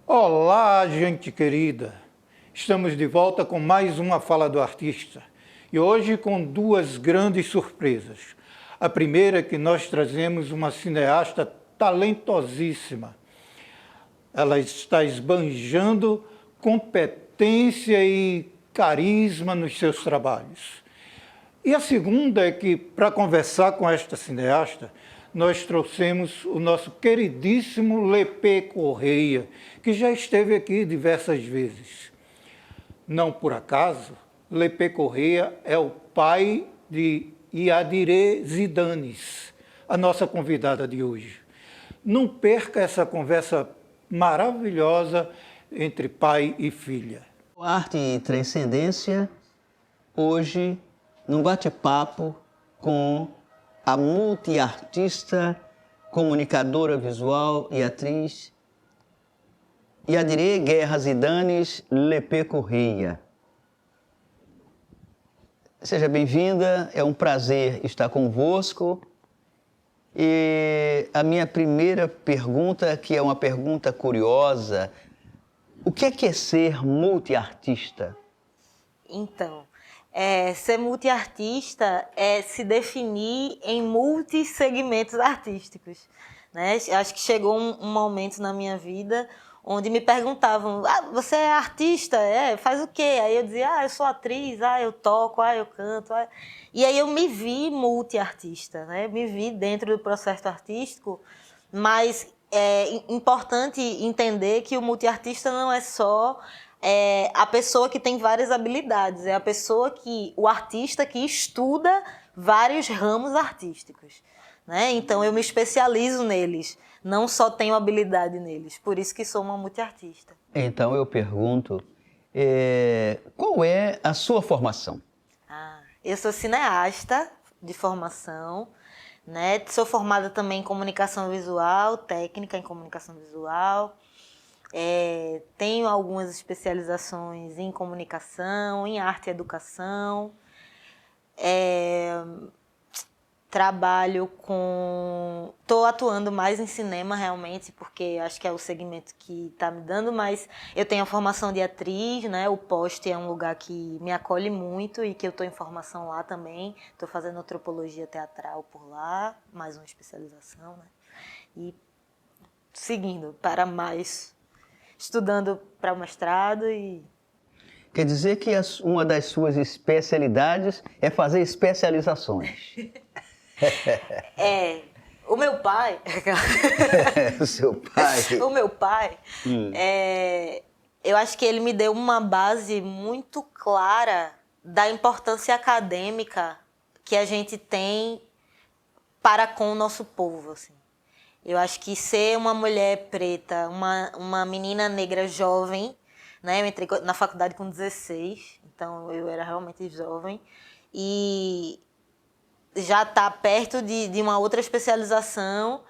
Olá, gente querida! Estamos de volta com mais uma Fala do Artista e hoje com duas grandes surpresas. A primeira é que nós trazemos uma cineasta talentosíssima. Ela está esbanjando competência e carisma nos seus trabalhos. E a segunda é que, para conversar com esta cineasta, nós trouxemos o nosso queridíssimo Lepê Correia, que já esteve aqui diversas vezes. Não por acaso, Lepê Correia é o pai de Yadire Zidanes, a nossa convidada de hoje. Não perca essa conversa maravilhosa entre pai e filha. Arte e Transcendência, hoje, num bate-papo com a multiartista, comunicadora visual e atriz Yadire Guerra Zidanes Lepê Correia. Seja bem-vinda, é um prazer estar convosco. E a minha primeira pergunta, que é uma pergunta curiosa, o que é ser multiartista? Então, ser multiartista é se definir em multissegmentos artísticos, né? Acho que chegou um momento na minha vida onde me perguntavam, você é artista? Faz o quê? Aí eu dizia, eu sou atriz, eu toco, eu canto. E aí eu me vi multiartista, né? Me vi dentro do processo artístico, mas é importante entender que o multiartista não é só a pessoa que tem várias habilidades, é o artista que estuda vários ramos artísticos, né? Então eu me especializo neles, não só tenho habilidade neles, por isso que sou uma multiartista. Então eu pergunto, qual é a sua formação? Eu sou cineasta de formação, né? Sou formada também em comunicação visual, técnica em comunicação visual. Tenho algumas especializações em comunicação, em arte e educação. Estou atuando mais em cinema realmente, porque acho que é o segmento que está me dando, mas eu tenho a formação de atriz, né? O Poste é um lugar que me acolhe muito e que eu estou em formação lá também. Estou fazendo antropologia teatral por lá, mais uma especialização, né? E seguindo para mais, estudando para o mestrado e... Quer dizer que uma das suas especialidades é fazer especializações. O meu pai... O seu pai... O meu pai, eu acho que ele me deu uma base muito clara da importância acadêmica que a gente tem para com o nosso povo, assim. Eu acho que ser uma mulher preta, uma menina negra jovem, né? Eu entrei na faculdade com 16, então eu era realmente jovem, e já está perto de uma outra especialização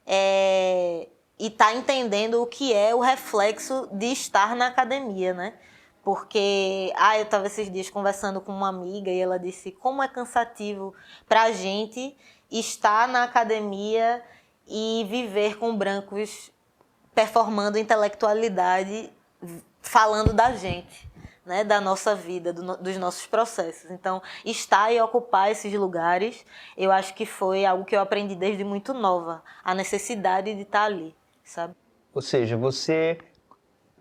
e está entendendo o que é o reflexo de estar na academia, né? Porque eu estava esses dias conversando com uma amiga e ela disse como é cansativo para a gente estar na academia e viver com brancos performando intelectualidade, falando da gente, né, da nossa vida, dos nossos processos. Então, estar e ocupar esses lugares, eu acho que foi algo que eu aprendi desde muito nova, a necessidade de estar ali, sabe? Ou seja, você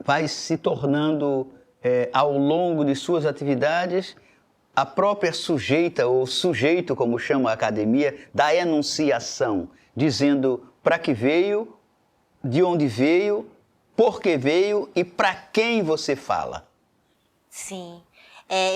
vai se tornando, ao longo de suas atividades, a própria sujeita ou sujeito, como chama a academia, da enunciação, dizendo para que veio, de onde veio, por que veio e para quem você fala. Sim.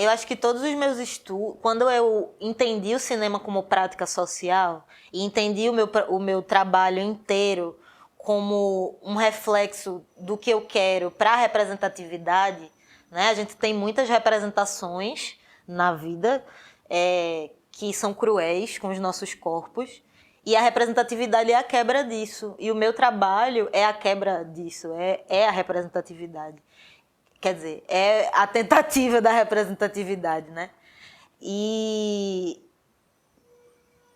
Eu acho que todos os meus estudos, quando eu entendi o cinema como prática social e entendi o meu trabalho inteiro como um reflexo do que eu quero para a representatividade, né? A gente tem muitas representações na vida que são cruéis com os nossos corpos, e a representatividade é a quebra disso. E o meu trabalho é a quebra disso, é a representatividade. Quer dizer, é a tentativa da representatividade, né? E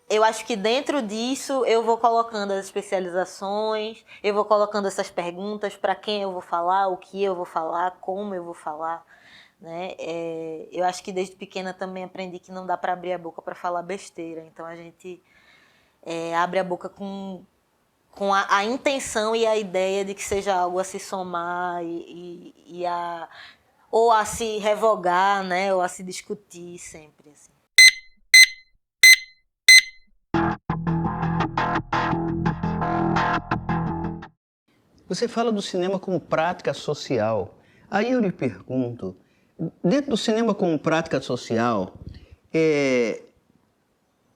eu acho que dentro disso eu vou colocando as especializações, eu vou colocando essas perguntas para quem eu vou falar, o que eu vou falar, como eu vou falar, né? Eu acho que desde pequena também aprendi que não dá para abrir a boca para falar besteira. Então a gente abre a boca com a intenção e a ideia de que seja algo a se somar ou a se revogar, né? Ou a se discutir sempre, assim. Você fala do cinema como prática social. Aí eu lhe pergunto, dentro do cinema como prática social,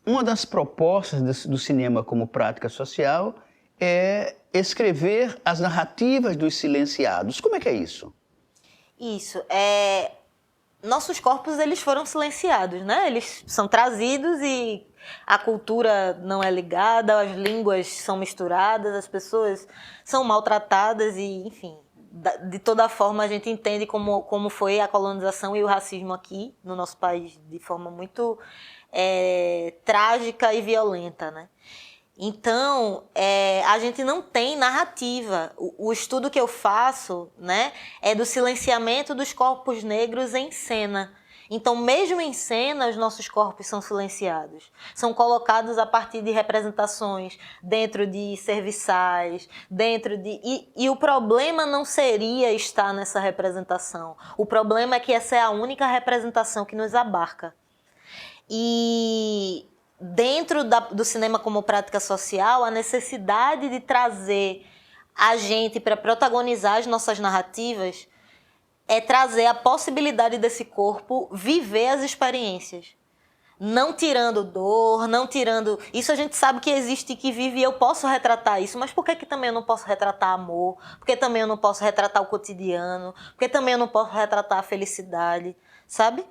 uma das propostas do cinema como prática social é escrever as narrativas dos silenciados. Como é que é isso? Isso. Nossos corpos, eles foram silenciados, né? Eles são trazidos e a cultura não é ligada, as línguas são misturadas, as pessoas são maltratadas e, enfim, de toda forma a gente entende como foi a colonização e o racismo aqui no nosso país de forma muito trágica e violenta, né? Então, a gente não tem narrativa. O estudo que eu faço, né, é do silenciamento dos corpos negros em cena. Então, mesmo em cena, os nossos corpos são silenciados. São colocados a partir de representações dentro de serviçais, E o problema não seria estar nessa representação. O problema é que essa é a única representação que nos abarca. E dentro do cinema como prática social, a necessidade de trazer a gente para protagonizar as nossas narrativas é trazer a possibilidade desse corpo viver as experiências. Não tirando dor, não tirando... Isso a gente sabe que existe e que vive e eu posso retratar isso, mas por que também eu não posso retratar amor? Por que também eu não posso retratar o cotidiano? Por que também eu não posso retratar a felicidade? Sabe?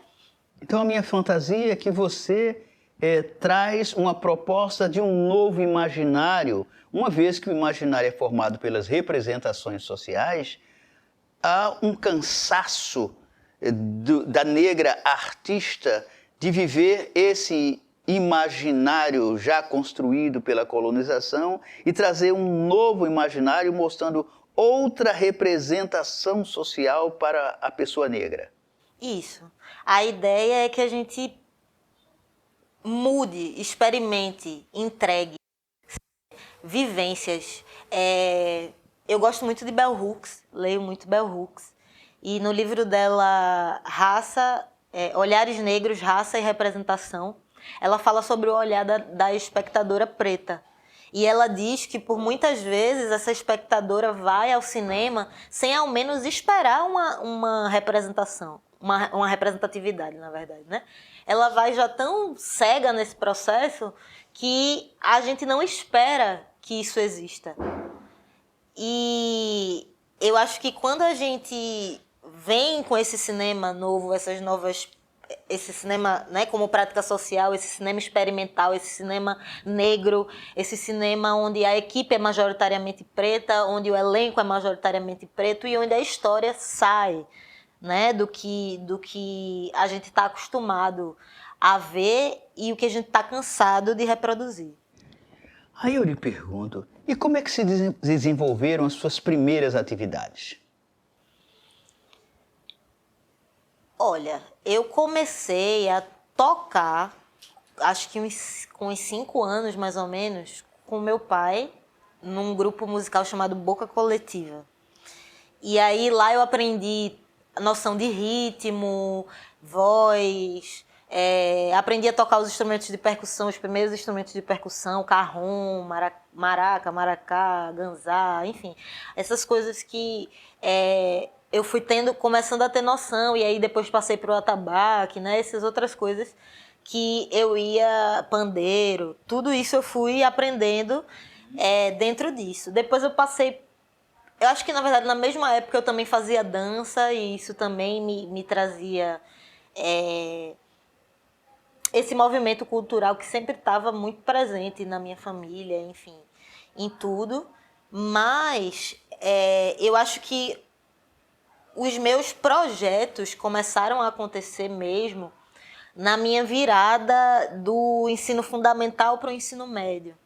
Então a minha fantasia é que você traz uma proposta de um novo imaginário, uma vez que o imaginário é formado pelas representações sociais, há um cansaço da negra artista de viver esse imaginário já construído pela colonização e trazer um novo imaginário mostrando outra representação social para a pessoa negra. Isso. A ideia é que a gente mude, experimente, entregue vivências. Eu gosto muito de Bell Hooks, leio muito Bell Hooks. E no livro dela, Olhares Negros, Raça e Representação, ela fala sobre o olhar da espectadora preta. E ela diz que, por muitas vezes, essa espectadora vai ao cinema sem ao menos esperar uma representação, uma representatividade, na verdade, né? Ela vai já tão cega nesse processo que a gente não espera que isso exista. E eu acho que quando a gente vem com esse cinema novo, esse cinema, né, como prática social, esse cinema experimental, esse cinema negro, esse cinema onde a equipe é majoritariamente preta, onde o elenco é majoritariamente preto e onde a história sai, né, do que a gente está acostumado a ver e o que a gente está cansado de reproduzir. Aí eu lhe pergunto, e como é que se desenvolveram as suas primeiras atividades? Olha, eu comecei a tocar, acho que com uns 5 anos mais ou menos, com meu pai, num grupo musical chamado Boca Coletiva. E aí lá eu aprendi a noção de ritmo, voz, aprendi a tocar os instrumentos de percussão, os primeiros instrumentos de percussão, carrom, maraca, maracá, ganzá, enfim. Essas coisas que eu fui começando a ter noção, e aí depois passei para o atabaque, né? Essas outras coisas que eu pandeiro, tudo isso eu fui aprendendo dentro disso. Depois eu acho que na verdade na mesma época eu também fazia dança e isso também me trazia esse movimento cultural que sempre estava muito presente na minha família, enfim, em tudo. Mas eu acho que os meus projetos começaram a acontecer mesmo na minha virada do ensino fundamental para o ensino médio,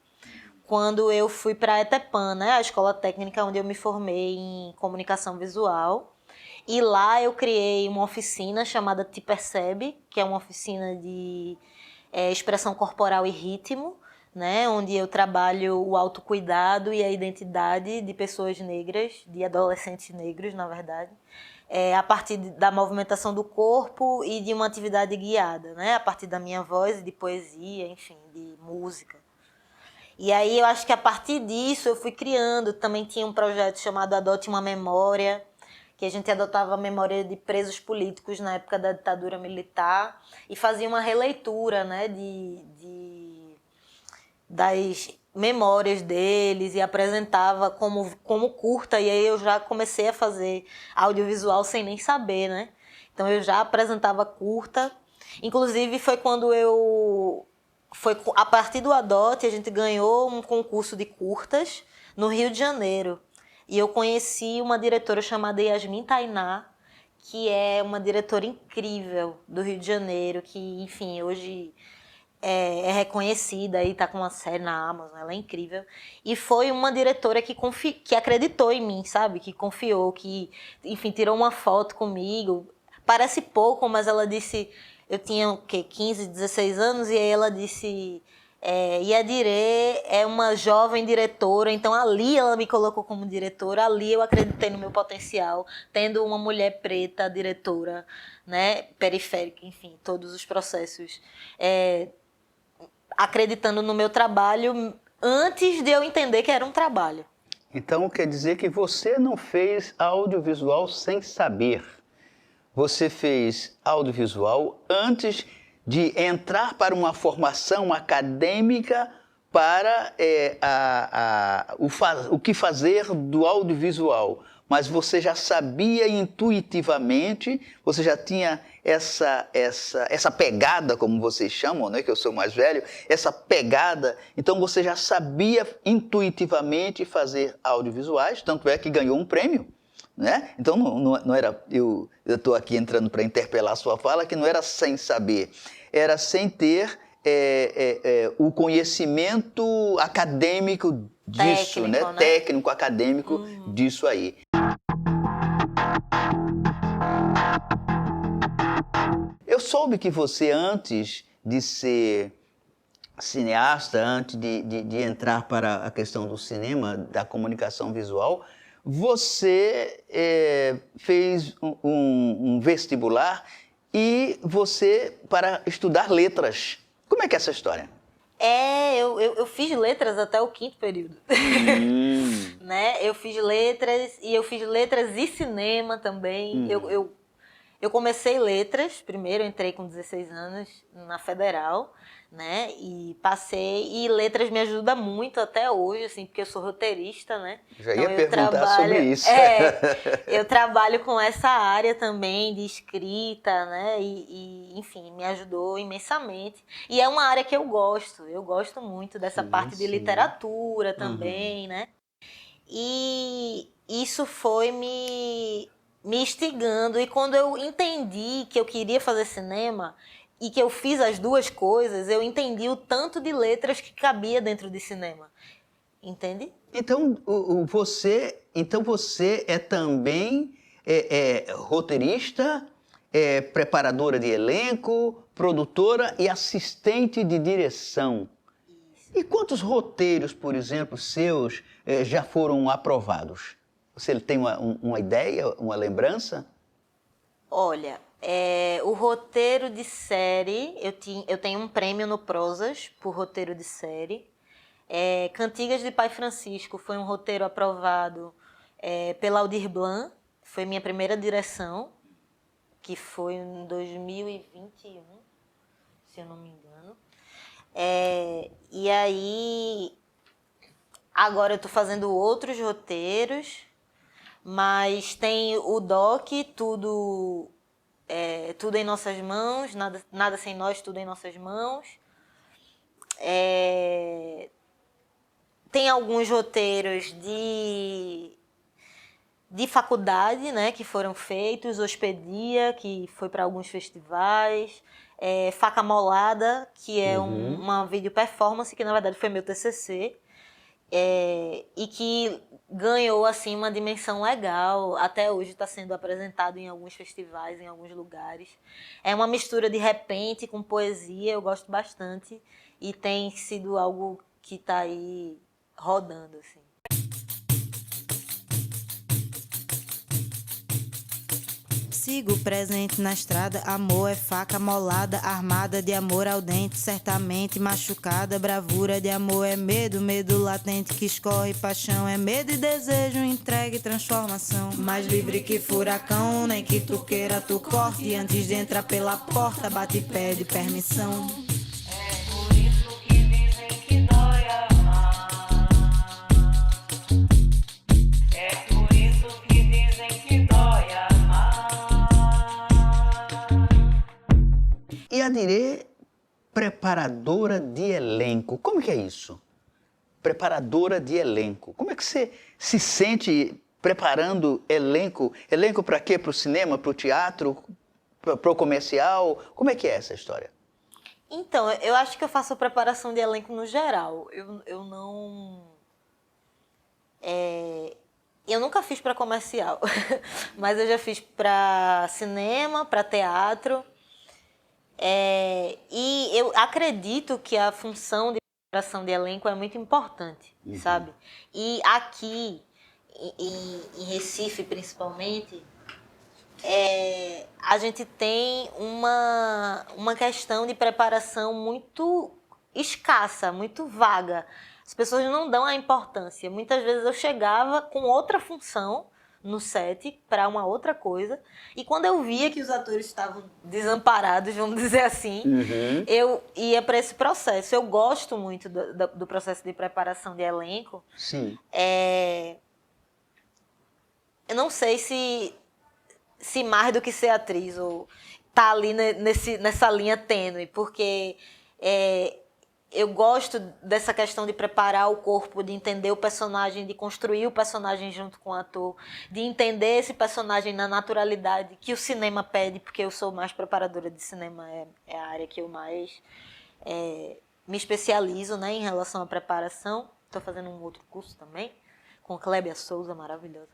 quando eu fui para a ETEPAN, né, a escola técnica onde eu me formei em comunicação visual. E lá eu criei uma oficina chamada Te Percebe, que é uma oficina de expressão corporal e ritmo, né, onde eu trabalho o autocuidado e a identidade de pessoas negras, de adolescentes negros, na verdade, a partir da movimentação do corpo e de uma atividade guiada, né, a partir da minha voz e de poesia, enfim, de música. E aí eu acho que a partir disso eu fui criando, também tinha um projeto chamado Adote uma Memória, que a gente adotava a memória de presos políticos na época da ditadura militar e fazia uma releitura, né, das memórias deles e apresentava como curta, e aí eu já comecei a fazer audiovisual sem nem saber, né? Então eu já apresentava curta, inclusive foi a partir do Adote a gente ganhou um concurso de curtas no Rio de Janeiro. E eu conheci uma diretora chamada Yasmin Tainá, que é uma diretora incrível do Rio de Janeiro, que, enfim, hoje é reconhecida e está com uma série na Amazon, ela é incrível. E foi uma diretora que acreditou em mim, sabe? Que confiou, que, enfim, tirou uma foto comigo. Parece pouco, mas ela disse... Eu tinha, o quê? 15, 16 anos, e aí ela disse... Yadire é uma jovem diretora, então ali ela me colocou como diretora, ali eu acreditei no meu potencial, tendo uma mulher preta diretora, né, periférica, enfim, todos os processos, acreditando no meu trabalho antes de eu entender que era um trabalho. Então quer dizer que você não fez audiovisual sem saber. Você fez audiovisual antes de entrar para uma formação acadêmica para o que fazer do audiovisual. Mas você já sabia intuitivamente, você já tinha essa pegada, como vocês chamam, né, que eu sou mais velho, essa pegada. Então você já sabia intuitivamente fazer audiovisuais, tanto é que ganhou um prêmio. Né? Então não era, eu estou aqui entrando para interpelar a sua fala, que não era sem saber, era sem ter o conhecimento acadêmico disso, Técnico, né? né? Técnico, acadêmico disso aí. Eu soube que você, antes de ser cineasta, antes de entrar para a questão do cinema, da comunicação visual, você fez um vestibular e você para estudar letras. Como é que é essa história? Eu fiz letras até o 5º período. Né? Eu fiz letras e cinema também. Eu comecei letras, primeiro eu entrei com 16 anos na Federal, né? E passei, e letras me ajuda muito até hoje, assim, porque eu sou roteirista, né? Já então ia perguntar sobre isso. Eu trabalho com essa área também de escrita, né? Enfim, me ajudou imensamente. E é uma área que eu gosto muito dessa parte de literatura também, né? E isso foi me instigando. E quando eu entendi que eu queria fazer cinema e que eu fiz as duas coisas, eu entendi o tanto de letras que cabia dentro de cinema. Entende? Então, você é também roteirista, preparadora de elenco, produtora e assistente de direção. E quantos roteiros, por exemplo, seus já foram aprovados? Você tem uma ideia, uma lembrança? Olha, o roteiro de série, eu tenho um prêmio no Prozas por roteiro de série. Cantigas de Pai Francisco foi um roteiro aprovado pela Aldir Blanc, foi minha primeira direção, que foi em 2021, se eu não me engano. E aí, agora eu estou fazendo outros roteiros, mas tem o doc, tudo em nossas mãos, nada sem nós, tudo em nossas mãos. Tem alguns roteiros de de faculdade, né, que foram feitos, Hospedia, que foi para alguns festivais, Faca Molada, que é uma video performance, que na verdade foi meu TCC, e que ganhou assim uma dimensão legal. Até hoje está sendo apresentado em alguns festivais, em alguns lugares. É uma mistura de repente com poesia, eu gosto bastante, e tem sido algo que está aí rodando, assim. Sigo presente na estrada, amor é faca molada, armada de amor ao dente, certamente machucada, bravura de amor é medo, medo latente que escorre, paixão é medo e desejo, entregue transformação, mais livre que furacão, nem que tu queira tu corte, e antes de entrar pela porta bate e pede permissão. É por isso que dizem que dói amar. É por isso que dizem que dói amar. E a Adirê, preparadora de elenco. Como que é isso? Preparadora de elenco. Como é que você se sente preparando elenco? Elenco para quê? Para o cinema, para o teatro, para o comercial? Como é que é essa história? Então, eu acho que eu faço preparação de elenco no geral. Eu não... Eu nunca fiz para comercial, mas eu já fiz para cinema, para teatro. E eu acredito que a função de preparação de elenco é muito importante, sabe? E aqui, em Recife principalmente, a gente tem uma questão de preparação muito escassa, muito vaga. As pessoas não dão a importância. Muitas vezes eu chegava com outra função no set para uma outra coisa, e quando eu via que os atores estavam desamparados, vamos dizer assim, eu ia para esse processo. Eu gosto muito do processo de preparação de elenco. Sim. Eu não sei se mais do que ser atriz, ou tá ali nessa linha tênue, porque eu gosto dessa questão de preparar o corpo, de entender o personagem, de construir o personagem junto com o ator, de entender esse personagem na naturalidade que o cinema pede, porque eu sou mais preparadora de cinema, é a área que eu mais me especializo, né, em relação à preparação. Estou fazendo um outro curso também, com Clébia Souza, maravilhosa.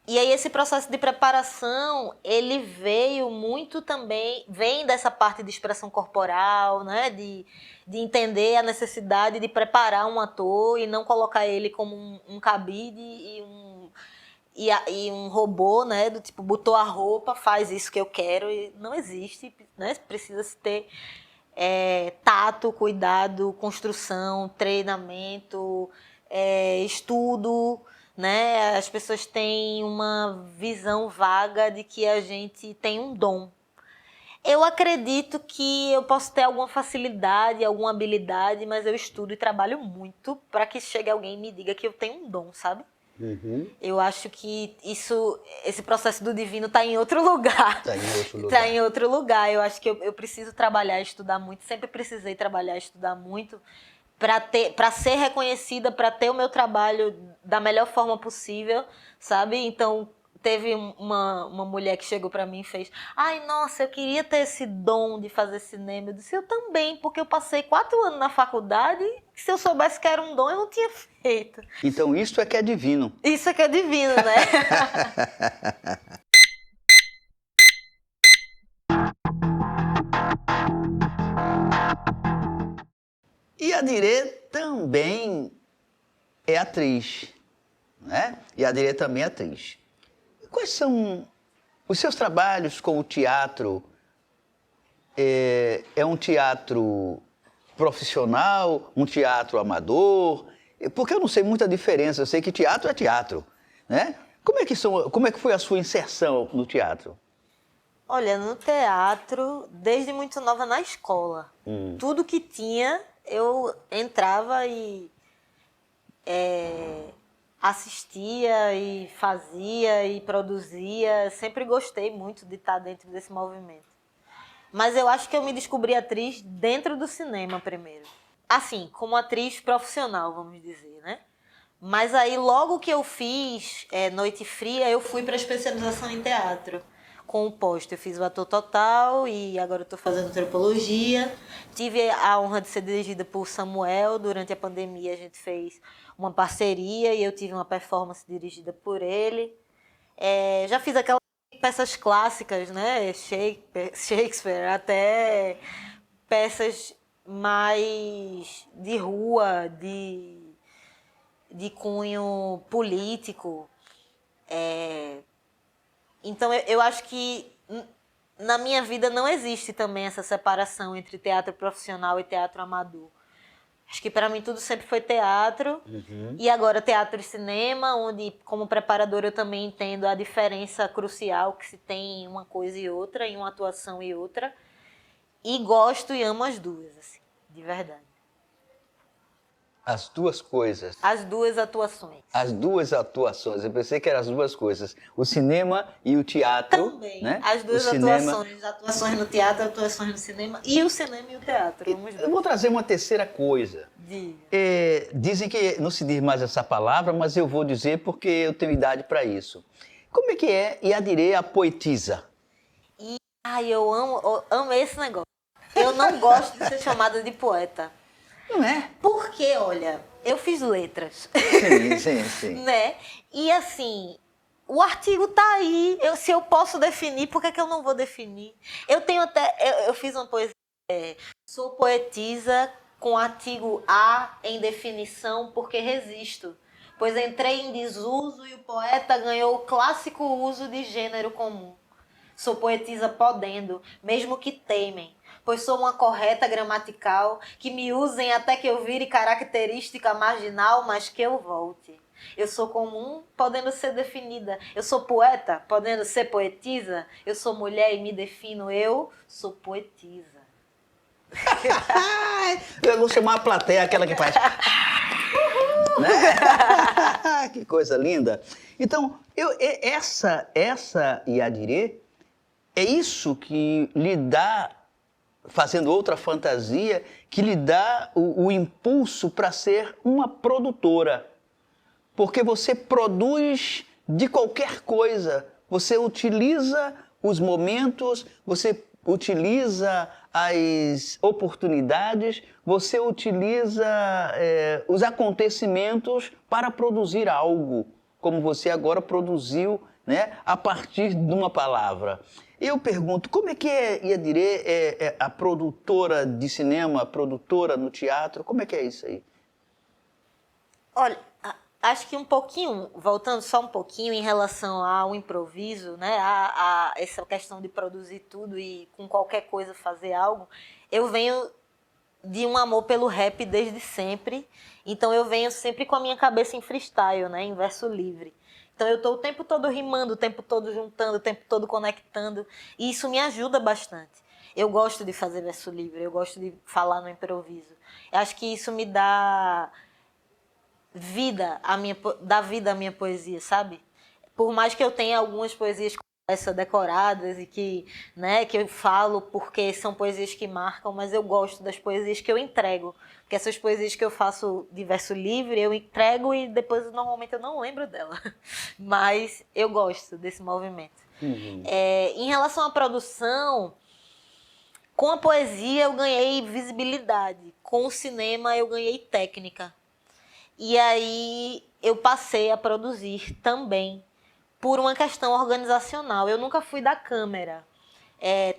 E aí esse processo de preparação, ele veio muito também, vem dessa parte de expressão corporal, né? De entender a necessidade de preparar um ator e não colocar ele como um cabide e um robô, né? Do tipo, botou a roupa, faz isso que eu quero, e não existe, né? Precisa se ter tato, cuidado, construção, treinamento, estudo, né? As pessoas têm uma visão vaga de que a gente tem um dom. Eu acredito que eu posso ter alguma facilidade, alguma habilidade, mas eu estudo e trabalho muito para que chegue alguém e me diga que eu tenho um dom, sabe? Eu acho que esse processo do divino está em outro lugar. Está em outro lugar. Está em outro lugar. Eu acho que eu preciso trabalhar e estudar muito. Sempre precisei trabalhar e estudar muito para ser reconhecida, para ter o meu trabalho da melhor forma possível, sabe? Então, teve uma mulher que chegou para mim e fez: ai, nossa, eu queria ter esse dom de fazer cinema. Eu disse: eu também, porque eu passei 4 anos na faculdade, e se eu soubesse que era um dom, eu não tinha feito. Então, isso é que é divino. Isso é que é divino, né? E a Adirê também é atriz, né? E a Adirê também é atriz. Quais são os seus trabalhos com o teatro? É um teatro profissional, um teatro amador? Porque eu não sei muita diferença, eu sei que teatro é teatro, né? Como é que foi a sua inserção no teatro? Olha, no teatro, desde muito nova na escola. Tudo que tinha, eu entrava e assistia e fazia e produzia. Sempre gostei muito de estar dentro desse movimento. Mas eu acho que eu me descobri atriz dentro do cinema primeiro. Assim, como atriz profissional, vamos dizer, né? Mas aí, logo que eu fiz Noite Fria, eu fui para especialização em teatro. Com o posto, eu fiz o Ator Total e agora eu estou fazendo antropologia. Tive a honra de ser dirigida por Samuel. Durante a pandemia, a gente fez uma parceria e eu tive uma performance dirigida por ele. Já fiz aquelas peças clássicas, né? Shakespeare, até peças mais de rua, de cunho político. Então, eu acho que na minha vida não existe também essa separação entre teatro profissional e teatro amador. Acho que para mim tudo sempre foi teatro. E agora teatro e cinema, onde como preparadora eu também entendo a diferença crucial que se tem em uma coisa e outra, em uma atuação e outra. E gosto e amo as duas, assim, de verdade. As duas coisas. As duas atuações. As duas atuações. Eu pensei que eram as duas coisas. O cinema e o teatro. Também. Né? As duas o cinema... atuações. Atuações no teatro, atuações no cinema. E o cinema e o teatro. Vamos Eu vou trazer uma terceira coisa. Diga. Dizem que não se diz mais essa palavra, mas eu vou dizer porque eu tenho idade para isso. Como é que é Iadire a poetisa? Ai, eu amo esse negócio. Eu não gosto de ser chamada de poeta. Não é? Porque, olha, eu fiz letras. Sim. Né? E assim, o artigo tá aí. Se eu posso definir, por que eu não vou definir? Eu fiz uma poesia. Sou poetisa com artigo A em definição porque resisto. Pois entrei em desuso e o poeta ganhou o clássico uso de gênero comum. Sou poetisa podendo, mesmo que temem, pois sou uma correta gramatical, que me usem até que eu vire característica marginal, mas que eu volte. Eu sou comum, podendo ser definida. Eu sou poeta, podendo ser poetisa. Eu sou mulher e me defino. Eu sou poetisa. Eu vou chamar a plateia, aquela que faz... né? Que coisa linda. Então, essa Iadire, é isso que lhe dá, fazendo outra fantasia, que lhe dá o impulso para ser uma produtora. Porque você produz de qualquer coisa. Você utiliza os momentos, você utiliza as oportunidades, você utiliza os acontecimentos para produzir algo, como você agora produziu, né, a partir de uma palavra. Eu pergunto, como é que Iadire é a produtora de cinema, a produtora no teatro? Como é que é isso aí? Olha, acho que um pouquinho, voltando só um pouquinho em relação ao improviso, né, a essa questão de produzir tudo e com qualquer coisa fazer algo, eu venho de um amor pelo rap desde sempre, então eu venho sempre com a minha cabeça em freestyle, né, em verso livre. Então eu estou o tempo todo rimando, o tempo todo juntando, o tempo todo conectando, e isso me ajuda bastante. Eu gosto de fazer verso livre, eu gosto de falar no improviso. Eu acho que isso me dá vida à minha poesia, sabe? Por mais que eu tenha algumas poesias essa decoradas e que eu falo porque são poesias que marcam, mas eu gosto das poesias que eu entrego. Porque essas poesias que eu faço de verso livre, eu entrego e depois normalmente eu não lembro dela. Mas eu gosto desse movimento. Em relação à produção, com a poesia eu ganhei visibilidade, com o cinema eu ganhei técnica. E aí eu passei a produzir também, por uma questão organizacional. Eu nunca fui da câmera,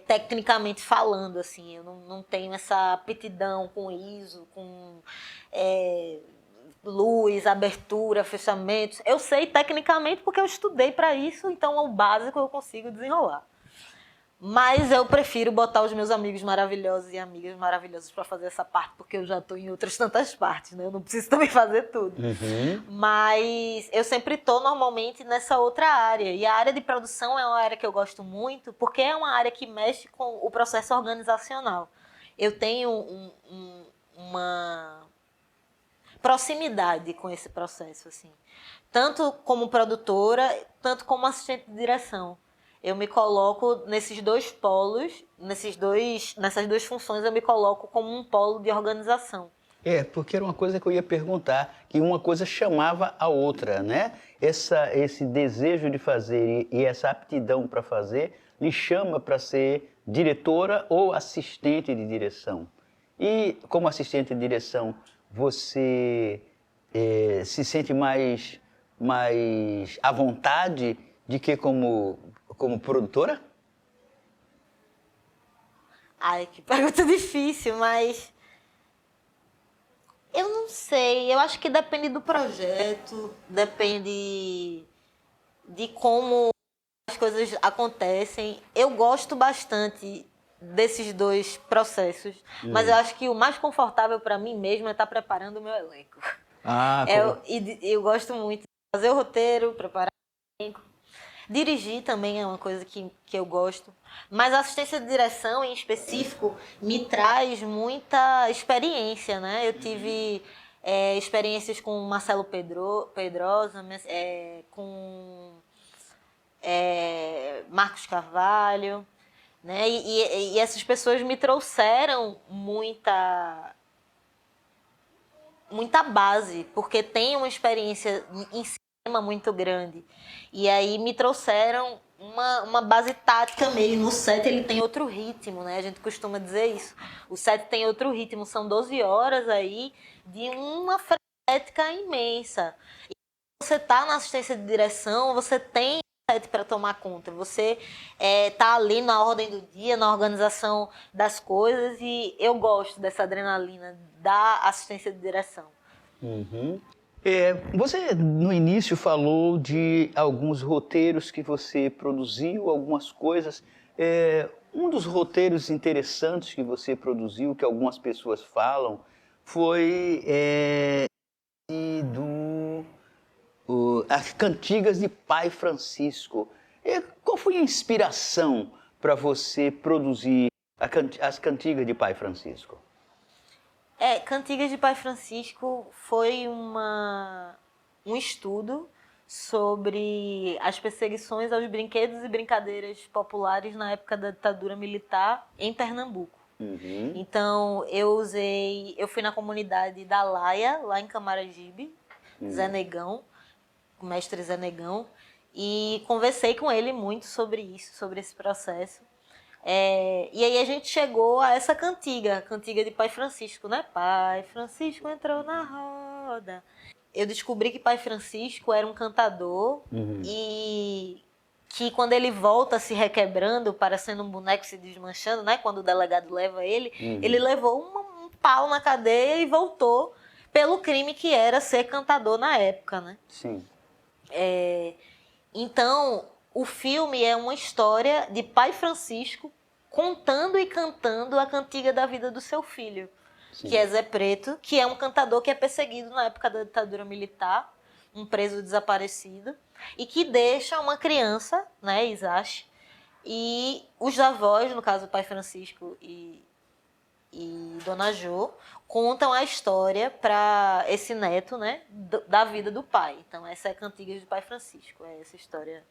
tecnicamente falando, assim. Eu não tenho essa aptidão com ISO, com luz, abertura, fechamentos. Eu sei tecnicamente porque eu estudei para isso, então o básico eu consigo desenrolar. Mas eu prefiro botar os meus amigos maravilhosos e amigas maravilhosas para fazer essa parte, porque eu já estou em outras tantas partes, né? Eu não preciso também fazer tudo. Mas eu sempre estou normalmente nessa outra área. E a área de produção é uma área que eu gosto muito, porque é uma área que mexe com o processo organizacional. Eu tenho uma proximidade com esse processo, assim. Tanto como produtora, tanto como assistente de direção. Eu me coloco nesses dois polos, nessas duas funções, eu me coloco como um polo de organização. Porque era uma coisa que eu ia perguntar, que uma coisa chamava a outra, né? Esse desejo de fazer e essa aptidão para fazer lhe chama para ser diretora ou assistente de direção. E como assistente de direção, você se sente mais à vontade de que como produtora? Ai, que pergunta difícil, mas eu não sei. Eu acho que depende do projeto, depende de como as coisas acontecem. Eu gosto bastante desses dois processos, mas eu acho que o mais confortável para mim mesmo é estar preparando o meu elenco. Eu gosto muito de fazer o roteiro, preparar o elenco. Dirigir também é uma coisa que eu gosto. Mas a assistência de direção, em específico, me traz muita experiência, né? Eu tive experiências com Marcelo Pedrosa, com Marcos Carvalho, né? E essas pessoas me trouxeram muita base, porque tem uma experiência em cinema muito grande. E aí me trouxeram uma base tática mesmo. O set ele tem outro ritmo, né? A gente costuma dizer isso. O set tem outro ritmo, são 12 horas aí de uma frenética imensa. E você tá na assistência de direção, você tem set para tomar conta. Você tá ali na ordem do dia, na organização das coisas, e eu gosto dessa adrenalina da assistência de direção. Você, no início, falou de alguns roteiros que você produziu, algumas coisas. Um dos roteiros interessantes que você produziu, que algumas pessoas falam, foi as Cantigas de Pai Francisco. Qual foi a inspiração para você produzir as Cantigas de Pai Francisco? Cantigas de Pai Francisco foi um estudo sobre as perseguições aos brinquedos e brincadeiras populares na época da ditadura militar em Pernambuco. Então, eu fui na comunidade da Laia, lá em Camaragibe, Zé Negão, o mestre Zé Negão, e conversei com ele muito sobre isso, sobre esse processo. E aí a gente chegou a essa cantiga de Pai Francisco, né? Pai Francisco entrou na roda. Eu descobri que Pai Francisco era um cantador e que quando ele volta se requebrando, parecendo um boneco se desmanchando, né? Quando o delegado leva ele, ele levou um pau na cadeia e voltou pelo crime que era ser cantador na época, né? Sim. Então, o filme é uma história de Pai Francisco contando e cantando a cantiga da vida do seu filho, que é Zé Preto, que é um cantador que é perseguido na época da ditadura militar, um preso desaparecido, e que deixa uma criança, né, Isache, e os avós, no caso o Pai Francisco e Dona Jo, contam a história para esse neto, né, da vida do pai. Então essa é a Cantigas de Pai Francisco, é essa história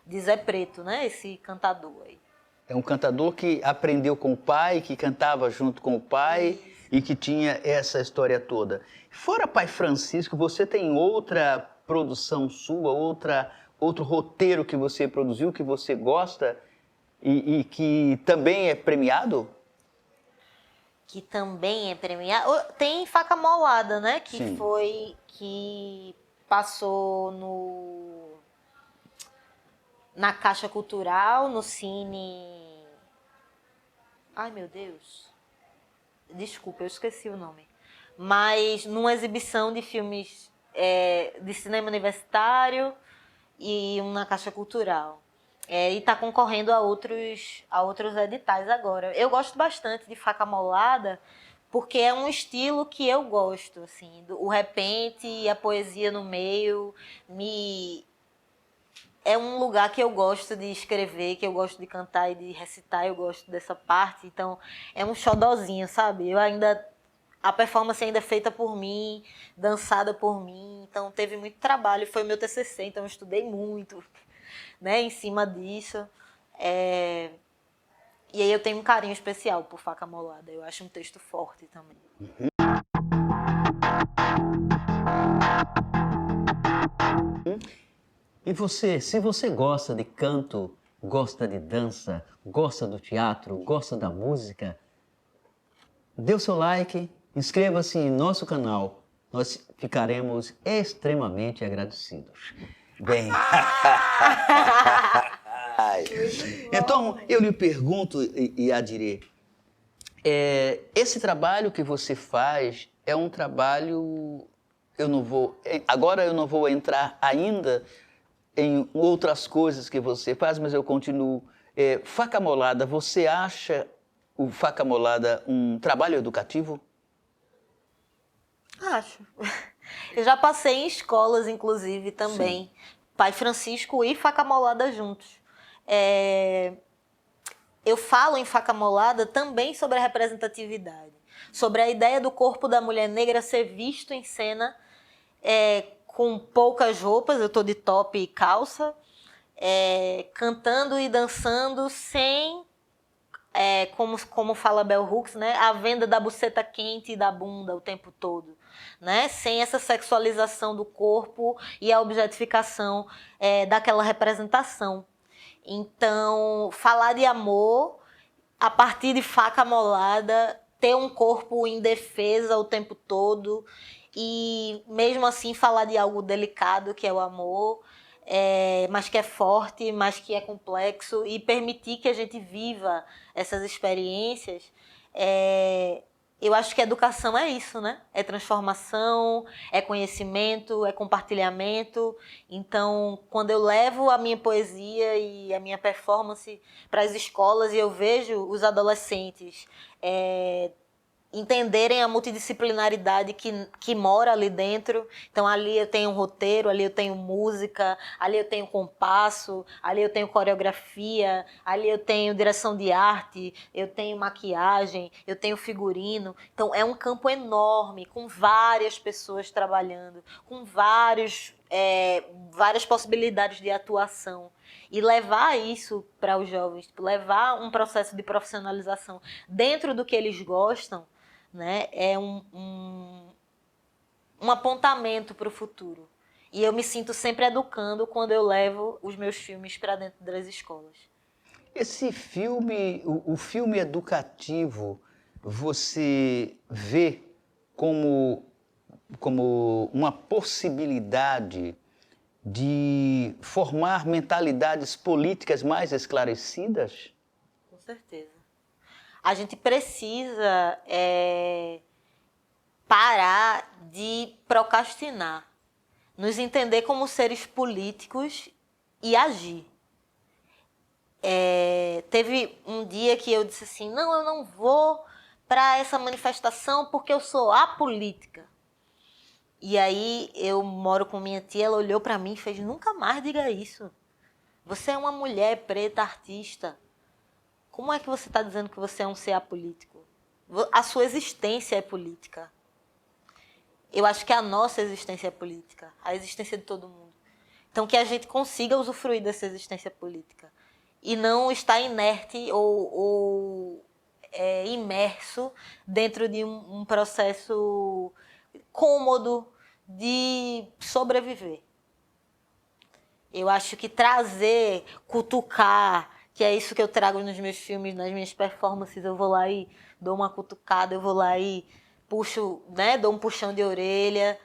de Zé Preto, né, esse cantador aí. É um cantador que aprendeu com o pai, que cantava junto com o pai e que tinha essa história toda. Fora Pai Francisco, você tem outra produção sua, outro roteiro que você produziu, que você gosta e que também é premiado? Que também é premiado. Tem Faca Molada, né? Sim. Que passou na Caixa Cultural, no Cine... Ai, meu Deus. Desculpa, eu esqueci o nome. Mas numa exibição de filmes de cinema universitário e na Caixa Cultural. E está concorrendo a outros editais agora. Eu gosto bastante de Faca Molada porque é um estilo que eu gosto, assim, o repente e a poesia no meio é um lugar que eu gosto de escrever, que eu gosto de cantar e de recitar, eu gosto dessa parte, então é um xodozinho, sabe? A performance ainda é feita por mim, dançada por mim, então teve muito trabalho, foi meu TCC, então eu estudei muito, né, em cima disso. E aí eu tenho um carinho especial por Faca Molada, eu acho um texto forte também. E você, se você gosta de canto, gosta de dança, gosta do teatro, gosta da música, dê o seu like, inscreva-se em nosso canal. Nós ficaremos extremamente agradecidos. Bem. Então, eu lhe pergunto, Yadirê, esse trabalho que você faz é um trabalho... Agora eu não vou entrar ainda em outras coisas que você faz, mas eu continuo. Faca Molada, você acha o Faca Molada um trabalho educativo? Acho. Eu já passei em escolas, inclusive, também. Sim. Pai Francisco e Faca Molada juntos. Eu falo em Faca Molada também sobre a representatividade, sobre a ideia do corpo da mulher negra ser visto em cena com poucas roupas, eu estou de top e calça, cantando e dançando sem, como fala Bell Hooks, né, a venda da buceta quente e da bunda o tempo todo, né, sem essa sexualização do corpo e a objetificação daquela representação. Então, falar de amor a partir de Faca Molada, ter um corpo indefesa o tempo todo e mesmo assim falar de algo delicado que é o amor, mas que é forte, mas que é complexo e permitir que a gente viva essas experiências. Eu acho que a educação é isso, né? É transformação, é conhecimento, é compartilhamento. Então, quando eu levo a minha poesia e a minha performance para as escolas e eu vejo os adolescentes entenderem a multidisciplinaridade que mora ali dentro. Então, ali eu tenho um roteiro, ali eu tenho música, ali eu tenho compasso, ali eu tenho coreografia, ali eu tenho direção de arte, eu tenho maquiagem, eu tenho figurino. Então, é um campo enorme, com várias pessoas trabalhando, com várias possibilidades de atuação. E levar isso para os jovens, levar um processo de profissionalização dentro do que eles gostam, né, é um apontamento para o futuro. E eu me sinto sempre educando quando eu levo os meus filmes para dentro das escolas. Esse filme, o filme educativo, você vê como uma possibilidade de formar mentalidades políticas mais esclarecidas? Com certeza. A gente precisa parar de procrastinar, nos entender como seres políticos e agir. Teve um dia que eu disse assim, não, eu não vou para essa manifestação porque eu sou apolítica. E aí eu moro com minha tia, ela olhou para mim e fez, nunca mais diga isso. Você é uma mulher preta, artista. Como é que você está dizendo que você é um ser apolítico? A sua existência é política. Eu acho que a nossa existência é política, a existência de todo mundo. Então que a gente consiga usufruir dessa existência política e não estar inerte ou imerso dentro de um processo cômodo de sobreviver. Eu acho que trazer, cutucar, que é isso que eu trago nos meus filmes, nas minhas performances, eu vou lá e dou uma cutucada, eu vou lá e puxo, né, dou um puxão de orelha.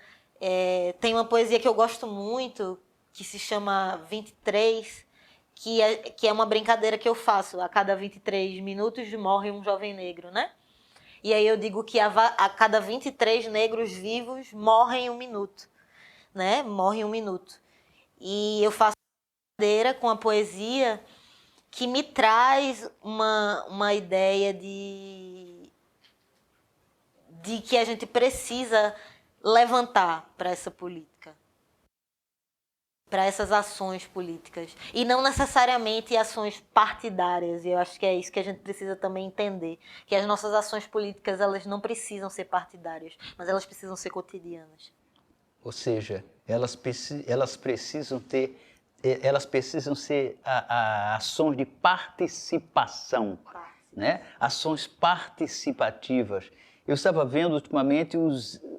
Tem uma poesia que eu gosto muito, que se chama 23, que é uma brincadeira que eu faço. A cada 23 minutos morre um jovem negro, né? E aí eu digo que a cada 23 negros vivos morrem um minuto, né? Morre um minuto. E eu faço uma brincadeira com a poesia que me traz uma ideia de que a gente precisa levantar para essa política, para essas ações políticas. E não necessariamente ações partidárias. E eu acho que é isso que a gente precisa também entender. Que as nossas ações políticas, elas não precisam ser partidárias, mas elas precisam ser cotidianas. Ou seja, elas precisam ser ações de participação, né? Ações participativas. Eu estava vendo ultimamente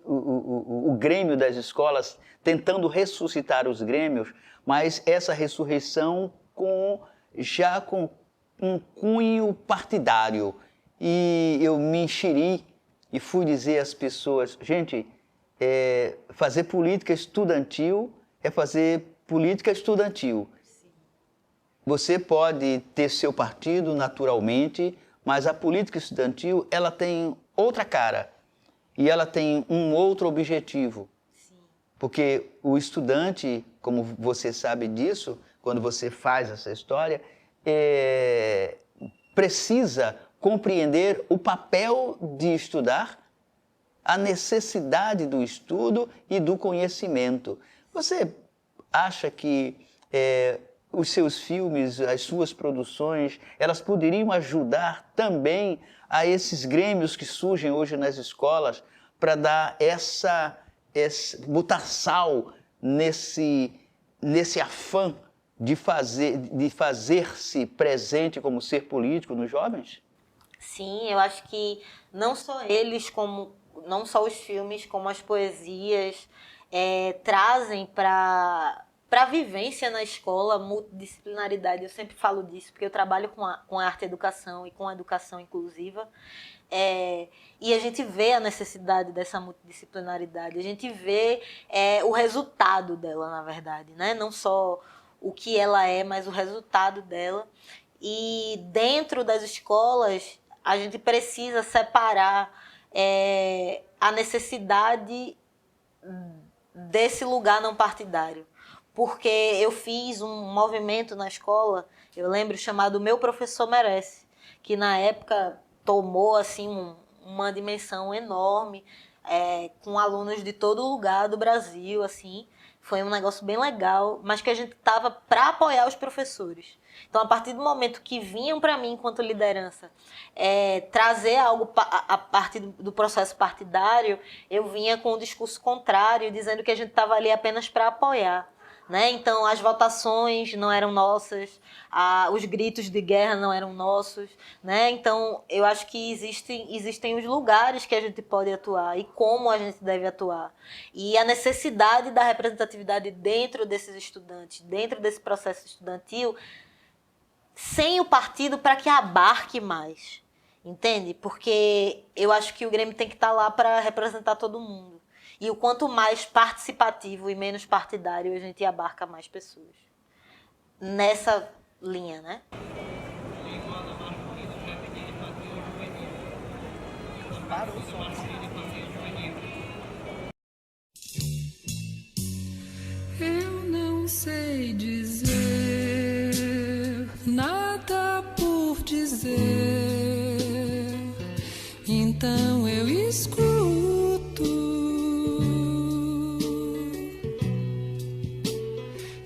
o Grêmio das escolas, tentando ressuscitar os grêmios, mas essa ressurreição já com um cunho partidário. E eu me enxeri e fui dizer às pessoas, gente, fazer política estudantil é fazer política estudantil. Você pode ter seu partido naturalmente, mas a política estudantil ela tem outra cara e ela tem um outro objetivo. Sim. Porque o estudante, como você sabe disso, quando você faz essa história, precisa compreender o papel de estudar, a necessidade do estudo e do conhecimento. Você acha que os seus filmes, as suas produções, elas poderiam ajudar também a esses grêmios que surgem hoje nas escolas para dar botar sal nesse afã de fazer-se presente como ser político nos jovens? Sim, eu acho que não só eles, não só os filmes, como as poesias, trazem para a vivência na escola multidisciplinaridade. Eu sempre falo disso, porque eu trabalho com a arte educação e com a educação inclusiva. E a gente vê a necessidade dessa multidisciplinaridade, a gente vê o resultado dela, na verdade, né? Não só o que ela é, mas o resultado dela. E dentro das escolas, a gente precisa separar a necessidade desse lugar não partidário. Porque eu fiz um movimento na escola, eu lembro, chamado Meu Professor Merece, que na época tomou assim, uma dimensão enorme, com alunos de todo lugar do Brasil, assim. Foi um negócio bem legal, mas que a gente estava para apoiar os professores. Então, a partir do momento que vinham para mim, enquanto liderança, trazer algo a partir do processo partidário, eu vinha com um discurso contrário, dizendo que a gente estava ali apenas para apoiar. Né? Então, as votações não eram nossas, os gritos de guerra não eram nossos. Né? Então, eu acho que existem os lugares que a gente pode atuar e como a gente deve atuar. E a necessidade da representatividade dentro desses estudantes, dentro desse processo estudantil, sem o partido para que abarque mais. Entende? Porque eu acho que o Grêmio tem que estar lá para representar todo mundo. E o quanto mais participativo e menos partidário, a gente abarca mais pessoas. Nessa linha, né? Eu não sei dizer nada por dizer, então eu escuto.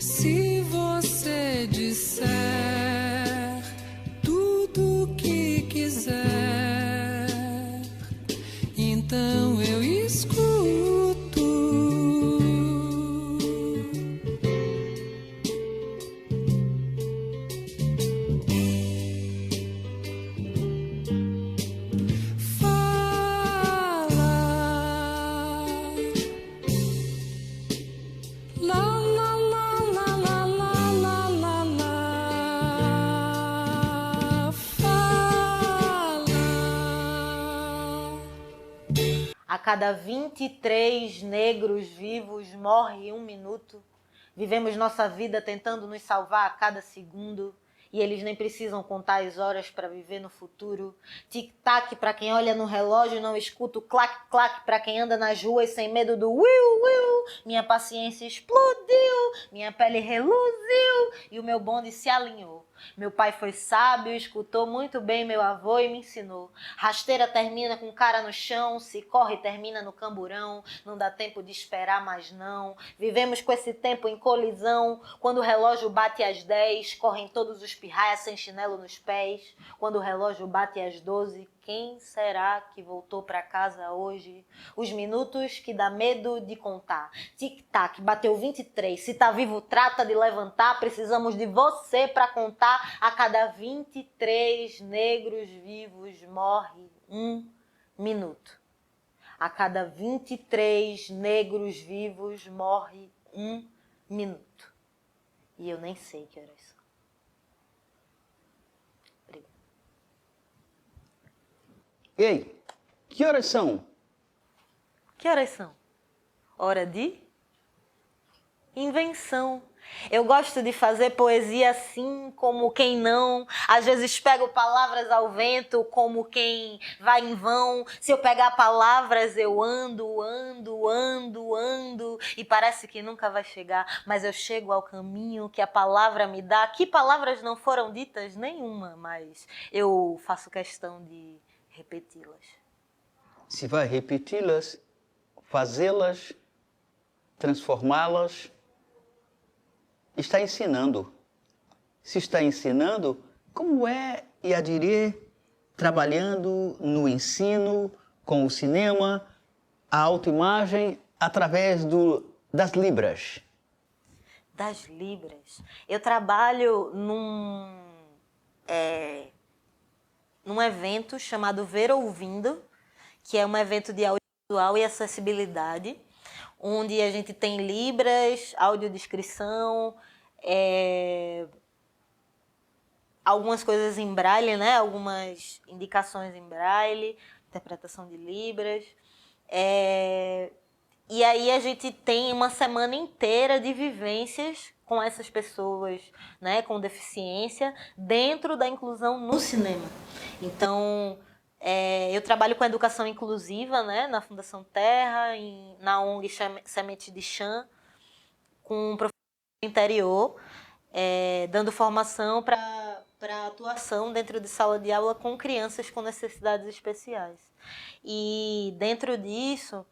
Se você disser tudo o que quiser, então eu escuto. A cada 23 negros vivos morre um minuto. Vivemos nossa vida tentando nos salvar a cada segundo. E eles nem precisam contar as horas para viver no futuro. Tic-tac para quem olha no relógio e não escuta o clac-clac para quem anda nas ruas sem medo do will-will. Minha paciência explodiu, minha pele reluziu e o meu bonde se alinhou. Meu pai foi sábio, escutou muito bem meu avô e me ensinou. Rasteira termina com cara no chão, se corre termina no camburão. Não dá tempo de esperar mais não. Vivemos com esse tempo em colisão. Quando o relógio bate às 10, correm todos os pirraias sem chinelo nos pés. Quando o relógio bate às 12, quem será que voltou para casa hoje? Os minutos que dá medo de contar. Tic-tac, bateu 23. Se tá vivo, trata de levantar. Precisamos de você para contar. A cada 23 negros vivos morre um minuto. A cada 23 negros vivos morre 1 minuto. E eu nem sei que horas são. Obrigada. Ei, que horas são? Que horas são? Hora de invenção. Eu gosto de fazer poesia assim, como quem não. Às vezes pego palavras ao vento, como quem vai em vão. Se eu pegar palavras, eu ando, ando, ando, ando. E parece que nunca vai chegar. Mas eu chego ao caminho que a palavra me dá. Que palavras não foram ditas? Nenhuma, mas eu faço questão de repeti-las. Se vai repeti-las, fazê-las, transformá-las, está ensinando. Se está ensinando, como é Yadirê trabalhando no ensino, com o cinema, a autoimagem, através das libras? Das libras. Eu trabalho num evento chamado Ver Ouvindo, que é um evento de audiovisual e acessibilidade, onde a gente tem libras, audiodescrição, algumas coisas em braille, né? Algumas indicações em braille, interpretação de libras. E aí a gente tem uma semana inteira de vivências com essas pessoas, né, com deficiência, dentro da inclusão no cinema. Então, eu trabalho com educação inclusiva, né, na Fundação Terra, na ONG Semente de Chã, com um professor do interior, dando formação para atuação dentro de sala de aula com crianças com necessidades especiais. E dentro disso,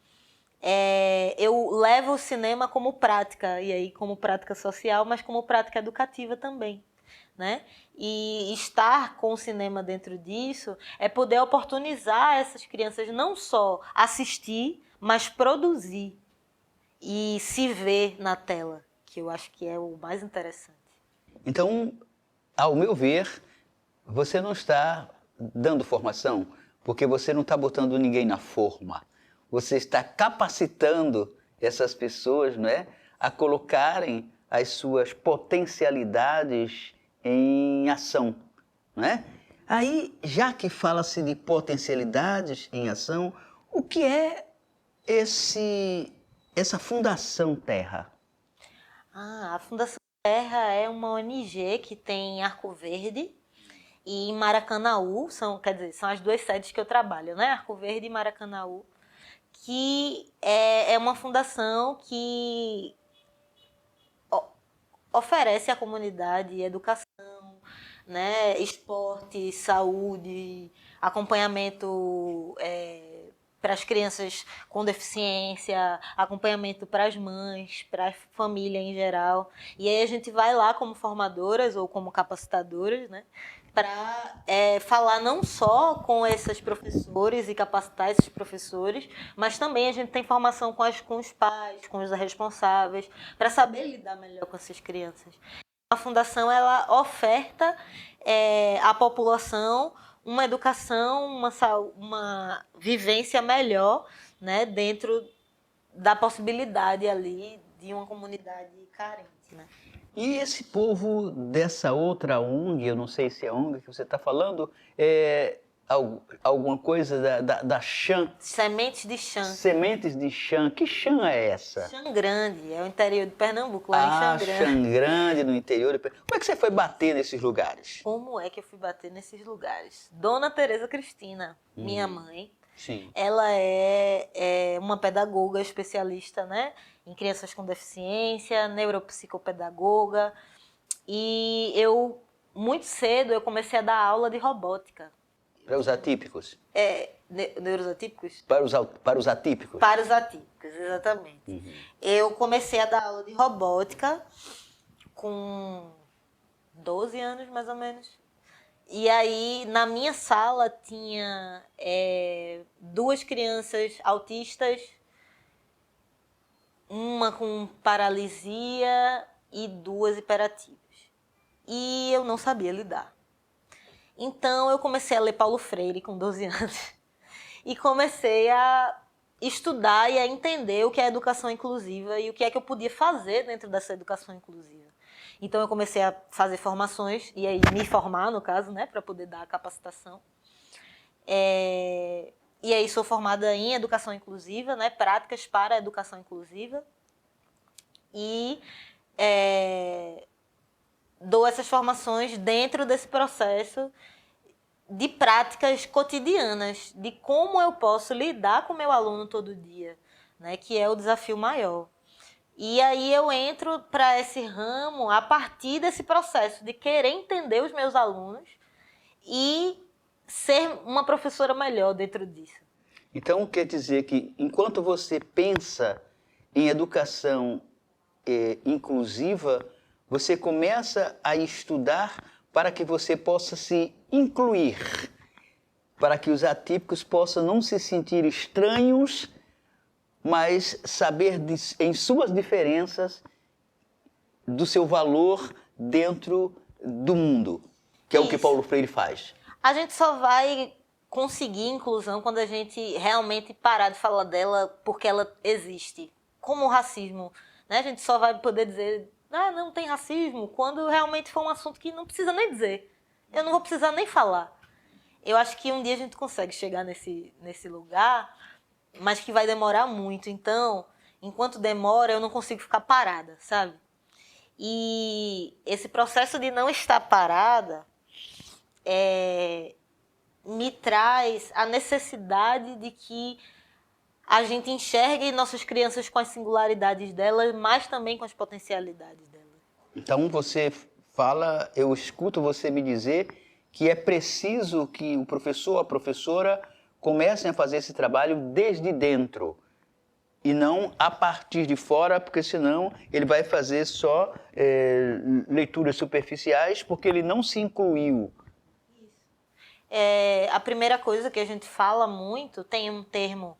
eu levo o cinema como prática, e aí como prática social, mas como prática educativa também, né? E estar com o cinema dentro disso é poder oportunizar essas crianças não só assistir, mas produzir e se ver na tela, que eu acho que é o mais interessante. Então, ao meu ver, você não está dando formação, porque você não está botando ninguém na forma. Você está capacitando essas pessoas, não é, a colocarem as suas potencialidades em ação, não é? Aí, já que fala-se de potencialidades em ação, o que é essa Fundação Terra? A Fundação Terra é uma ONG que tem em Arco Verde e em Maracanaú, são as duas sedes que eu trabalho, né? Arco Verde e Maracanaú, que é uma fundação que oferece à comunidade educação, né, esporte, saúde, acompanhamento para as crianças com deficiência, acompanhamento para as mães, para a família em geral. E aí a gente vai lá como formadoras ou como capacitadoras, né, para falar não só com esses professores e capacitar esses professores, mas também a gente tem formação com os pais, com os responsáveis, para saber lidar melhor com essas crianças. A Fundação ela oferta à população uma educação, uma vivência melhor, né, dentro da possibilidade ali de uma comunidade carente, né? E esse povo dessa outra ONG, eu não sei se é a ONG que você está falando, alguma coisa da Chã? Sementes de Chã. Sementes de Chã. Que Chã é essa? Chã Grande, é o interior de Pernambuco, lá em Chã Grande. Chã Grande, no interior de Pernambuco. Como é que você foi bater nesses lugares? Como é que eu fui bater nesses lugares? Dona Tereza Cristina, minha mãe, Sim. ela é uma pedagoga especialista, né, em crianças com deficiência, neuropsicopedagoga. E muito cedo, eu comecei a dar aula de robótica. Para os atípicos? Neuroatípicos? Para os atípicos? Para os atípicos, exatamente. Eu comecei a dar aula de robótica com 12 anos, mais ou menos. E aí, na minha sala, tinha 2 crianças autistas, uma com paralisia e 2 hiperativas. E eu não sabia lidar. Então, eu comecei a ler Paulo Freire com 12 anos. E comecei a estudar e a entender o que é educação inclusiva e o que é que eu podia fazer dentro dessa educação inclusiva. Então eu comecei a fazer formações, e aí me formar, no caso, né, para poder dar a capacitação. E aí sou formada em educação inclusiva, né, práticas para a educação inclusiva. E dou essas formações dentro desse processo de práticas cotidianas, de como eu posso lidar com o meu aluno todo dia, né, que é o desafio maior. E aí eu entro para esse ramo a partir desse processo de querer entender os meus alunos e ser uma professora melhor dentro disso. Então, quer dizer que enquanto você pensa em educação inclusiva, você começa a estudar para que você possa se incluir, para que os atípicos possam não se sentir estranhos, mas saber em suas diferenças do seu valor dentro do mundo, que é o que Isso. Paulo Freire faz. A gente só vai conseguir inclusão quando a gente realmente parar de falar dela porque ela existe. Como o racismo, né? A gente só vai poder dizer, não tem racismo, quando realmente for um assunto que não precisa nem dizer. Eu não vou precisar nem falar. Eu acho que um dia a gente consegue chegar nesse lugar, mas que vai demorar muito. Então, enquanto demora, eu não consigo ficar parada, sabe? E esse processo de não estar parada me traz a necessidade de que a gente enxergue nossas crianças com as singularidades delas, mas também com as potencialidades delas. Então você fala, eu escuto você me dizer que é preciso que o professor ou a professora comecem a fazer esse trabalho desde dentro e não a partir de fora, porque senão ele vai fazer só leituras superficiais porque ele não se incluiu. A primeira coisa que a gente fala muito, tem um termo,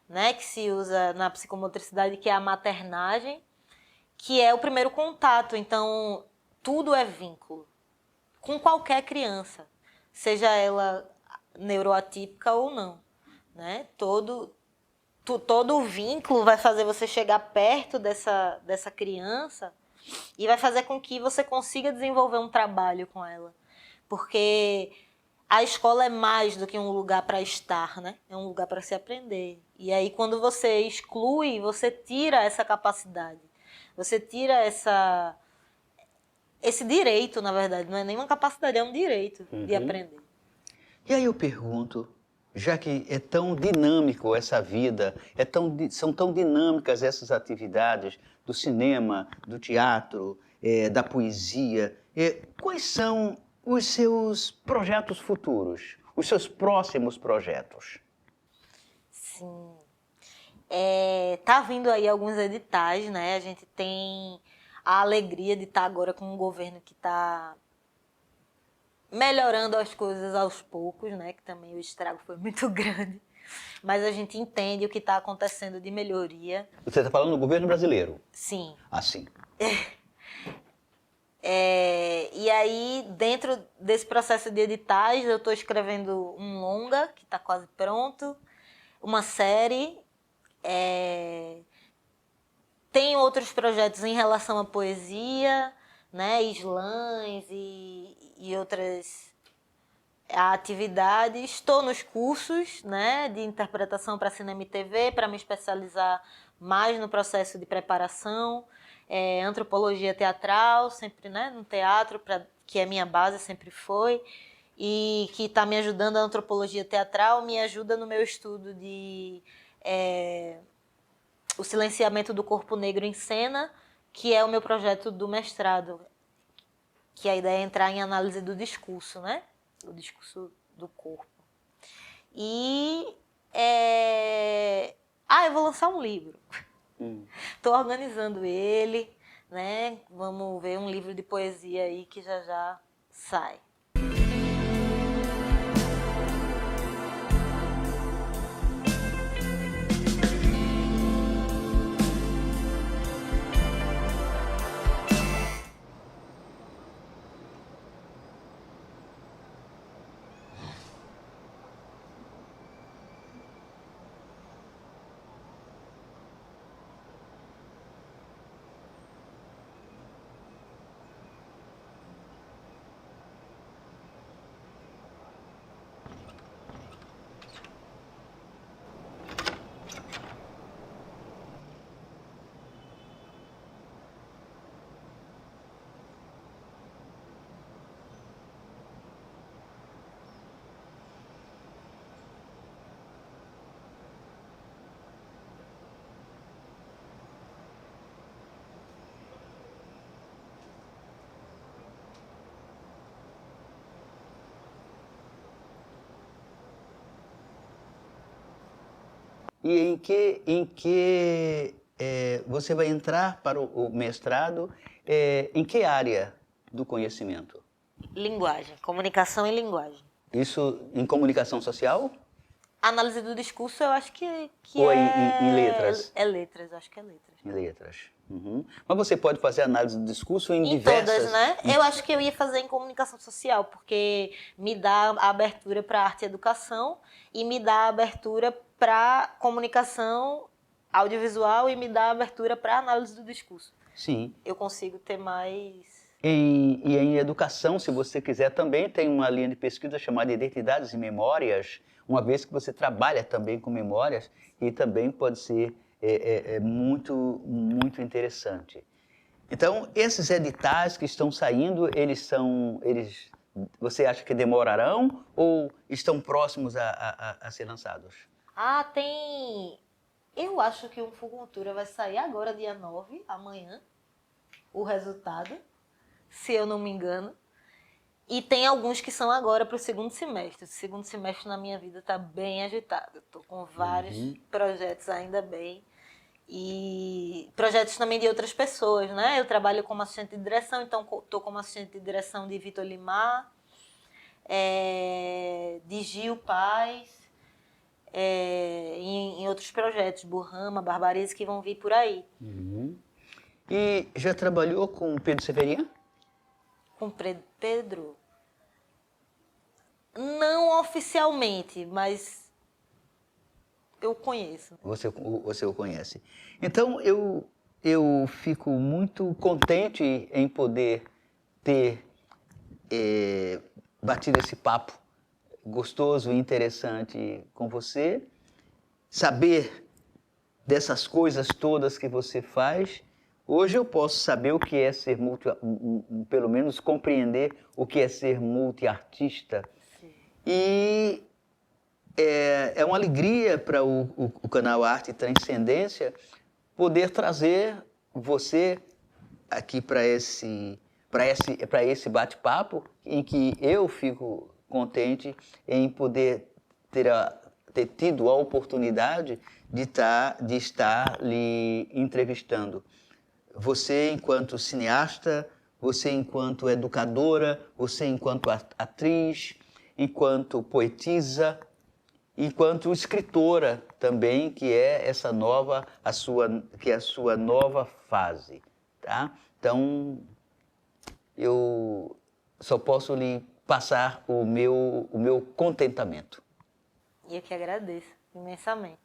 né, que se usa na psicomotricidade, que é a maternagem, que é o primeiro contato. Então, tudo é vínculo, com qualquer criança, seja ela neuroatípica ou não, né? Todo o vínculo vai fazer você chegar perto dessa criança e vai fazer com que você consiga desenvolver um trabalho com ela. Porque a escola é mais do que um lugar para estar, né? É um lugar para se aprender. E aí, quando você exclui, você tira essa capacidade. Você tira esse direito, na verdade. Não é nem uma capacidade, é um direito de aprender. E aí eu pergunto, já que é tão dinâmico essa vida, são tão dinâmicas essas atividades do cinema, do teatro, da poesia, quais são os seus projetos futuros, os seus próximos projetos? Sim. Tá vindo aí alguns editais, né? A gente tem a alegria de estar agora com um governo que está melhorando as coisas aos poucos, né? Que também o estrago foi muito grande. Mas a gente entende o que está acontecendo de melhoria. Você está falando do governo brasileiro? Sim. Assim. E aí, dentro desse processo de editais, eu estou escrevendo um longa, que está quase pronto, uma série. Tem outros projetos em relação à poesia, né, slams e outras atividades. Estou nos cursos, né, de interpretação para cinema e TV, para me especializar mais no processo de preparação. Antropologia teatral, sempre, né, no teatro, que é minha base, sempre foi, e que está me ajudando. A antropologia teatral me ajuda no meu estudo de o silenciamento do corpo negro em cena, que é o meu projeto do mestrado, que a ideia é entrar em análise do discurso, né? O discurso do corpo. E eu vou lançar um livro. Estou organizando ele, né? Vamos ver um livro de poesia aí que já sai. E em que você vai entrar para o mestrado, em que área do conhecimento? Linguagem, comunicação e linguagem. Isso em comunicação social? Análise do discurso, eu acho que Ou é... em letras? É letras, acho que é letras. Em letras. Uhum. Mas você pode fazer análise do discurso em Em diversas... todas, né? Eu acho que eu ia fazer em comunicação social, porque me dá a abertura para arte e educação e me dá a abertura para comunicação audiovisual e me dá a abertura para análise do discurso. Sim. Eu consigo ter mais... E em educação, se você quiser, também tem uma linha de pesquisa chamada Identidades e Memórias, uma vez que você trabalha também com memórias, e também pode ser muito, muito interessante. Então, esses editais que estão saindo, você acha que demorarão ou estão próximos a ser lançados? Ah, tem... Eu acho que o Fucultura vai sair agora, dia 9, amanhã, o resultado, se eu não me engano. E tem alguns que são agora para o segundo semestre. O segundo semestre na minha vida está bem agitado. Estou com vários projetos ainda bem. E projetos também de outras pessoas, né? Eu trabalho como assistente de direção, então estou como assistente de direção de Vitor Limar, de Gil Paz, em outros projetos, Burrama, Barbarize, que vão vir por aí. E já trabalhou com Pedro Severinha? Com Pedro? Não oficialmente, mas eu conheço. Você o conhece. Então, eu fico muito contente em poder ter batido esse papo gostoso e interessante com você, saber dessas coisas todas que você faz. Hoje eu posso saber o que é ser pelo menos compreender o que é ser multiartista. Sim. E é uma alegria para o canal Arte e Transcendência poder trazer você aqui para esse bate-papo, em que eu fico contente em poder ter tido a oportunidade de estar lhe entrevistando. Você enquanto cineasta, você enquanto educadora, você enquanto atriz, enquanto poetisa, enquanto escritora também, que é a sua nova fase, tá? Então, eu só posso lhe passar o meu contentamento. E eu que agradeço imensamente.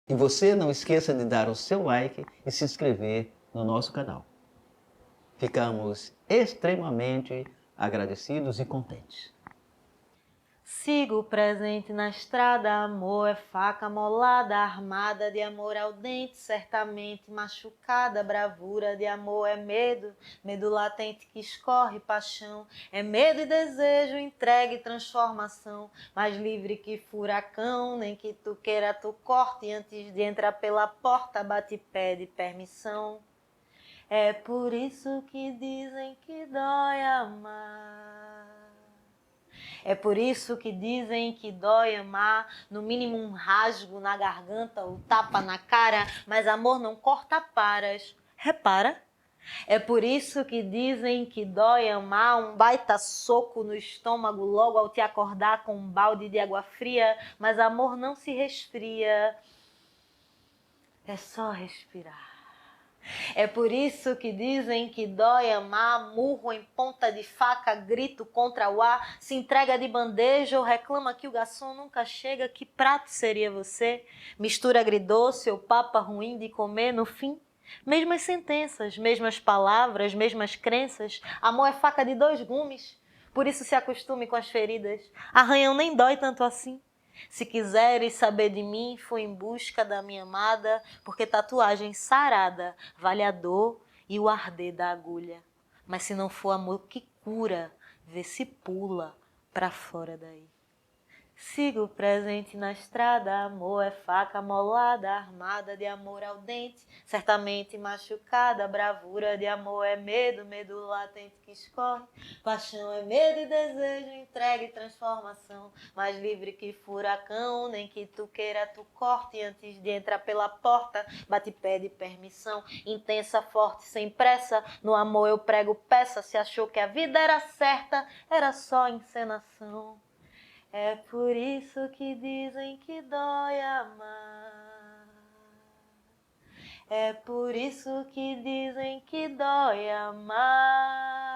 E você não esqueça de dar o seu like e se inscrever no nosso canal. Ficamos extremamente agradecidos e contentes. Sigo presente na estrada, amor é faca molada, armada de amor ao dente, certamente machucada, bravura de amor é medo, medo latente que escorre paixão, é medo e desejo, entregue transformação, mais livre que furacão, nem que tu queira tu corte, antes de entrar pela porta bate pé de permissão. É por isso que dizem que dói amar. É por isso que dizem que dói amar, no mínimo um rasgo na garganta ou tapa na cara, mas amor não corta paras. Repara? É por isso que dizem que dói amar, um baita soco no estômago logo ao te acordar com um balde de água fria, mas amor não se resfria. É só respirar. É por isso que dizem que dói amar, murro em ponta de faca, grito contra o ar, se entrega de bandeja ou reclama que o garçom nunca chega, que prato seria você? Mistura agridoce ou papa ruim de comer, no fim? Mesmas sentenças, mesmas palavras, mesmas crenças, amor é faca de dois gumes, por isso se acostume com as feridas, arranhão nem dói tanto assim. Se quiseres saber de mim, fui em busca da minha amada, porque tatuagem sarada vale a dor e o arder da agulha. Mas se não for amor que cura, vê se pula pra fora daí. Sigo presente na estrada, amor é faca molada, armada de amor ao dente, certamente machucada, bravura de amor é medo, medo latente que escorre, paixão é medo e desejo, entrega e transformação, mais livre que furacão, nem que tu queira tu corte, antes de entrar pela porta, bate e pede permissão, intensa, forte, sem pressa, no amor eu prego peça, se achou que a vida era certa, era só encenação. É por isso que dizem que dói amar. É por isso que dizem que dói amar.